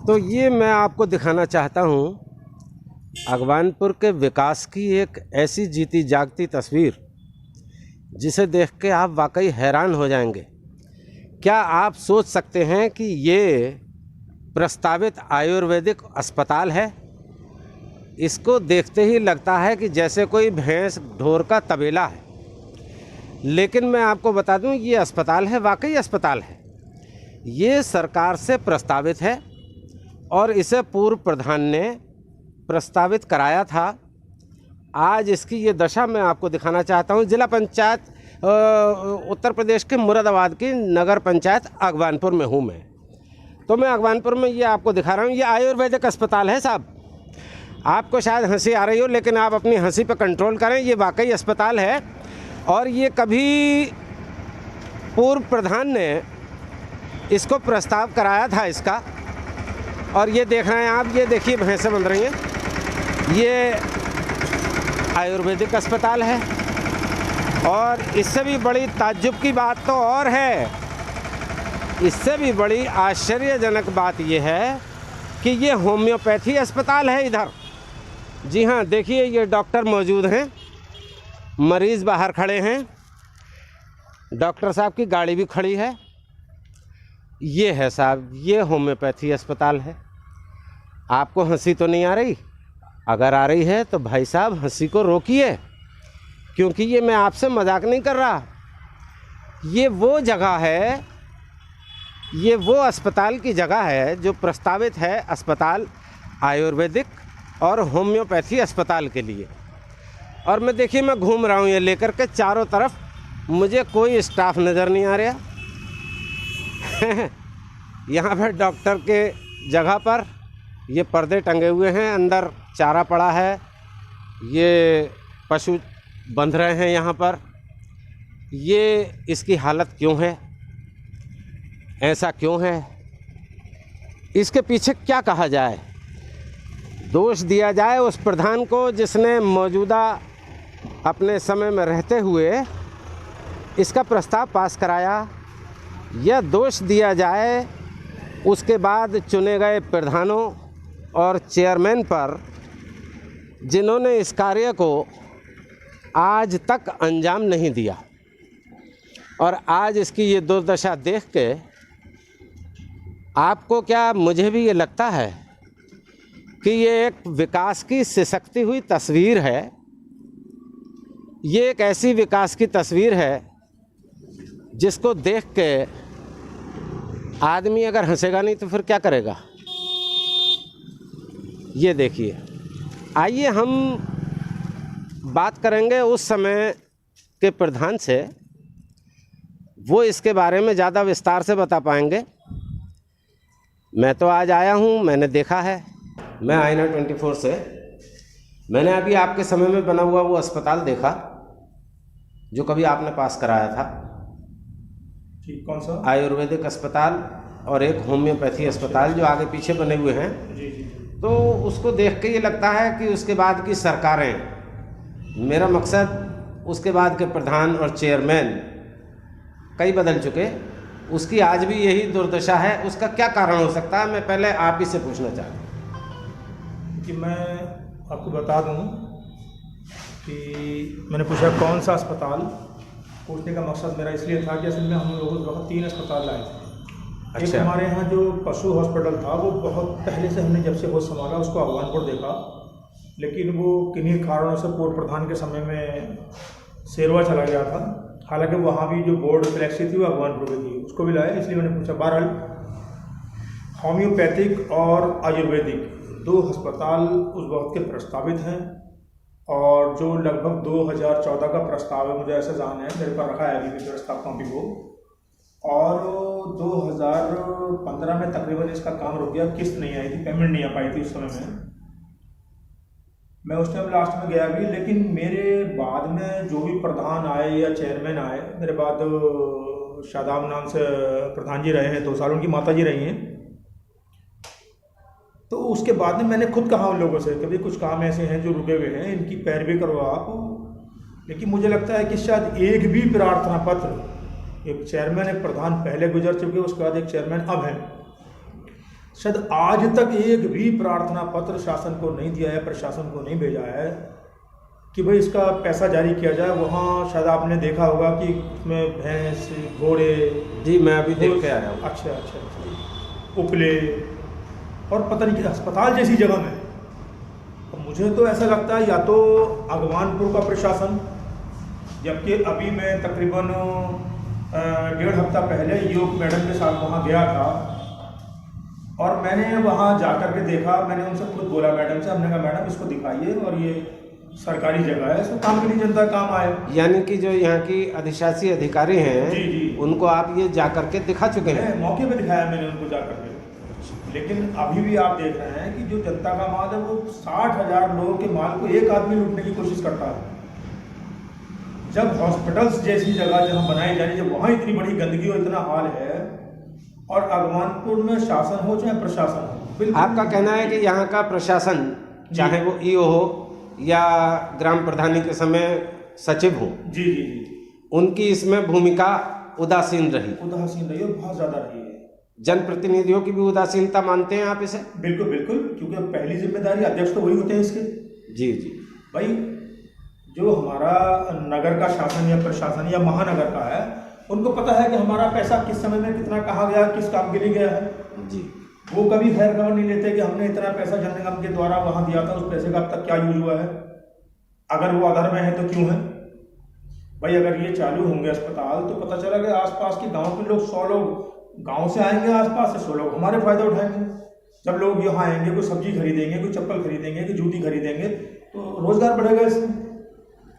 तो ये मैं आपको दिखाना चाहता हूँ अगवानपुर के विकास की एक ऐसी जीती जागती तस्वीर जिसे देख के आप वाकई हैरान हो जाएंगे। क्या आप सोच सकते हैं कि ये प्रस्तावित आयुर्वेदिक अस्पताल है? इसको देखते ही लगता है कि जैसे कोई भैंस ढोर का तबेला है, लेकिन मैं आपको बता दूं ये अस्पताल है, वाकई अस्पताल है। ये सरकार से प्रस्तावित है और इसे पूर्व प्रधान ने प्रस्तावित कराया था। आज इसकी ये दशा मैं आपको दिखाना चाहता हूँ। जिला पंचायत उत्तर प्रदेश के मुरादाबाद की नगर पंचायत अगवानपुर में हूँ मैं। तो मैं अगवानपुर में ये आपको दिखा रहा हूँ। ये आयुर्वेदिक अस्पताल है साहब। आपको शायद हंसी आ रही हो, लेकिन आप अपनी हंसी पर कंट्रोल करें। ये वाकई अस्पताल है और ये कभी पूर्व प्रधान ने इसको प्रस्ताव कराया था इसका। और ये देख रहे हैं आप, ये देखिए भैंसें बन रही हैं। ये आयुर्वेदिक अस्पताल है और इससे भी बड़ी ताज्जुब की बात तो और है। इससे भी बड़ी आश्चर्यजनक बात ये है कि ये होम्योपैथी अस्पताल है इधर। जी हाँ, देखिए ये डॉक्टर मौजूद हैं, मरीज़ बाहर खड़े हैं, डॉक्टर साहब की गाड़ी भी खड़ी है। ये है साहब, ये होम्योपैथी अस्पताल है। आपको हंसी तो नहीं आ रही? अगर आ रही है तो भाई साहब हंसी को रोकिए, क्योंकि ये मैं आपसे मजाक नहीं कर रहा। ये वो जगह है, ये वो अस्पताल की जगह है जो प्रस्तावित है अस्पताल आयुर्वेदिक और होम्योपैथी अस्पताल के लिए। और मैं देखिए मैं घूम रहा हूँ ये लेकर के, चारों तरफ मुझे कोई स्टाफ नज़र नहीं आ रहा। यहाँ पर डॉक्टर के जगह पर ये पर्दे टंगे हुए हैं, अंदर चारा पड़ा है, ये पशु बंध रहे हैं यहाँ पर। ये इसकी हालत क्यों है, ऐसा क्यों है, इसके पीछे क्या कहा जाए? दोष दिया जाए उस प्रधान को जिसने मौजूदा अपने समय में रहते हुए इसका प्रस्ताव पास कराया, या दोष दिया जाए उसके बाद चुने गए प्रधानों और चेयरमैन पर जिन्होंने इस कार्य को आज तक अंजाम नहीं दिया। और आज इसकी ये दुर्दशा देख के आपको क्या, मुझे भी ये लगता है कि ये एक विकास की सिसकती हुई तस्वीर है। ये एक ऐसी विकास की तस्वीर है जिसको देख के आदमी अगर हंसेगा नहीं तो फिर क्या करेगा? ये देखिए, आइए हम बात करेंगे उस समय के प्रधान से, वो इसके बारे में ज़्यादा विस्तार से बता पाएंगे। मैं तो आज आया हूँ, मैंने देखा है। मैं आईना 24 से मैंने अभी आपके समय में बना हुआ वो अस्पताल देखा जो कभी आपने पास कराया था। ठीक, कौन सा? आयुर्वेदिक अस्पताल और एक होम्योपैथी अस्पताल जो आगे पीछे बने हुए हैं। जी जी। तो उसको देख के ये लगता है कि उसके बाद की सरकारें, मेरा मकसद उसके बाद के प्रधान और चेयरमैन कई बदल चुके, उसकी आज भी यही दुर्दशा है। उसका क्या कारण हो सकता है, मैं पहले आप ही से पूछना चाहता हूँ। कि मैं आपको बता दूं कि मैंने पूछा कौन सा अस्पताल, पूछने का मकसद मेरा इसलिए था कि असल में हम लोगों को 3 अस्पताल लाए थे। अच्छा। एक हमारे यहाँ जो पशु हॉस्पिटल था वो बहुत पहले से हमने जब से होश संभाला उसको अगवानपुर देखा, लेकिन वो किन्हीं कारणों से पूर्व प्रधान के समय में शेरवा चला गया था। हालांकि वहाँ भी जो बोर्ड फ्लैक्सी थी वो अगवानपुर की थी, उसको भी लाया। इसलिए मैंने पूछा। बहरहाल होम्योपैथिक और आयुर्वेदिक 2 अस्पताल उस वक्त के प्रस्तावित हैं और जो लगभग 2014 का प्रस्ताव है, मुझे ऐसा जान है, मेरे पास रखा है अभी भी प्रस्ताव कॉपी को। और 2015 में तकरीबन इसका काम रुक गया, किस्त नहीं आई थी, पेमेंट नहीं आ पाई थी उस समय में। मैं उस टाइम लास्ट में गया भी, लेकिन मेरे बाद में जो भी प्रधान आए या चेयरमैन आए, मेरे बाद शादाब नाम से प्रधान जी रहे हैं 2 साल, उनकी माता जी रही हैं। तो उसके बाद में मैंने खुद कहा उन लोगों से कि भाई कुछ काम ऐसे हैं जो रुके हुए हैं, इनकी पैरवी करो आप। लेकिन मुझे लगता है कि शायद एक भी प्रार्थना पत्र, एक चेयरमैन एक प्रधान पहले गुजर चुके, उसके बाद एक चेयरमैन अब हैं, शायद आज तक एक भी प्रार्थना पत्र शासन को नहीं दिया है, प्रशासन को नहीं भेजा है कि भाई इसका पैसा जारी किया जाए। वहाँ शायद आपने देखा होगा कि उसमें भैंस, घोड़े, जी मैं अभी देख के आया हूँ। अच्छा, उपले और पता नहीं कि अस्पताल जैसी जगह में। तो मुझे तो ऐसा लगता है या तो अगवानपुर का प्रशासन, जबकि अभी मैं तकरीबन 1.5 हफ्ता पहले योग मैडम के साथ वहाँ गया था और मैंने वहाँ जा कर के देखा। मैंने उनसे खुद बोला मैडम से, हमने कहा मैडम इसको दिखाइए और ये सरकारी जगह है, इसको काम के लिए जनता काम आए। यानी कि जो यहाँ की अधिशासी अधिकारी हैं जी जी, उनको आप ये जा करके दिखा चुके हैं? मौके पे दिखाया मैंने उनको जा करके। लेकिन अभी भी आप देख रहे हैं कि जो जनता का माल है वो 60,000 लोगों के माल को एक आदमी लूटने की कोशिश करता है। जब हॉस्पिटल्स जैसी जगह जहाँ बनाई जा रही है, जब वहाँ इतनी बड़ी गंदगी और इतना हाल है, और अगवानपुर में शासन हो चाहे प्रशासन हो, आपका कहना है कि यहाँ का प्रशासन, चाहे वो ईओ हो या ग्राम प्रधानी के समय सचिव हो, जी जी जी, उनकी इसमें भूमिका उदासीन रही और बहुत ज़्यादा रही है। जनप्रतिनिधियों की भी उदासीनता मानते हैं आप इसे? बिल्कुल बिल्कुल, क्योंकि पहली जिम्मेदारी अध्यक्ष तो वही होते हैं इसके। जी जी भाई, जो हमारा नगर का शासन या प्रशासन या महानगर का है, उनको पता है कि हमारा पैसा किस समय में कितना कहाँ गया, किस काम के लिए गया है। जी, वो कभी खैर खबर नहीं लेते कि हमने इतना पैसा जन निगम के द्वारा वहाँ दिया था, उस पैसे का अब तक क्या यूज हुआ है, अगर वो आधार में है तो क्यों है। भाई अगर ये चालू होंगे अस्पताल तो पता चला कि आसपास के गांव के लोग 100 लोग गांव से आएंगे, आसपास से 100 लोग हमारे फायदा उठाएंगे। जब लोग यहाँ आएंगे, कोई सब्जी खरीदेंगे, कोई चप्पल खरीदेंगे, कोई जूती खरीदेंगे, तो रोजगार बढ़ेगा इससे।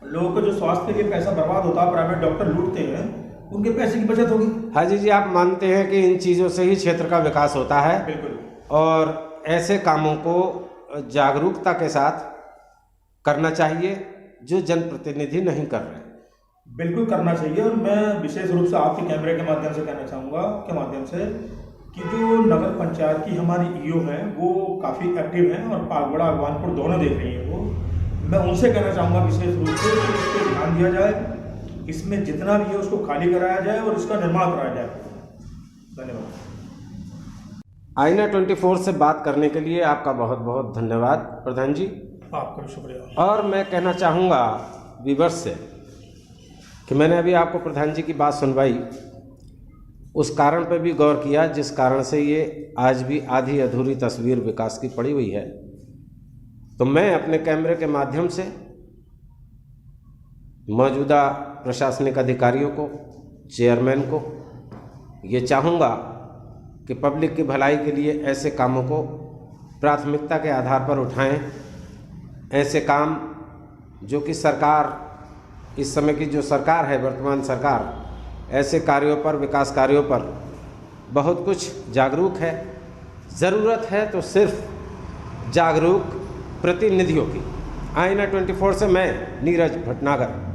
लोगों को जो स्वास्थ्य के लिए पैसा बर्बाद होता है, प्राइवेट डॉक्टर लूटते हैं, उनके पैसे की बचत होगी। हाजी जी, आप मानते हैं कि इन चीज़ों से ही क्षेत्र का विकास होता है? बिल्कुल। और ऐसे कामों को जागरूकता के साथ करना चाहिए जो जनप्रतिनिधि नहीं कर रहे। बिल्कुल करना चाहिए। और मैं विशेष रूप से आपके कैमरे के माध्यम से कहना चाहूँगा कि जो नगर पंचायत की हमारी ईओ हैं वो काफ़ी एक्टिव हैं और पागबड़ा अगवानपुर दोनों देख रही हैं वो। मैं उनसे कहना चाहूँगा विशेष रूप से कि इस पर ध्यान दिया जाए, इसमें जितना भी है उसको खाली कराया जाए और इसका निर्माण कराया जाए। धन्यवाद। आईना 24 से बात करने के लिए आपका बहुत बहुत धन्यवाद प्रधान जी। आपका भी शुक्रिया। और मैं कहना चाहूँगा व्यूअर्स से कि मैंने अभी आपको प्रधान जी की बात सुनवाई, उस कारण पर भी गौर किया जिस कारण से ये आज भी आधी अधूरी तस्वीर विकास की पड़ी हुई है। तो मैं अपने कैमरे के माध्यम से मौजूदा प्रशासनिक अधिकारियों को, चेयरमैन को ये चाहूँगा कि पब्लिक की भलाई के लिए ऐसे कामों को प्राथमिकता के आधार पर उठाएं। ऐसे काम जो कि सरकार, इस समय की जो सरकार है, वर्तमान सरकार, ऐसे कार्यों पर, विकास कार्यों पर बहुत कुछ जागरूक है। ज़रूरत है तो सिर्फ जागरूक प्रतिनिधियों की। आईना 24 से मैं नीरज भटनागर।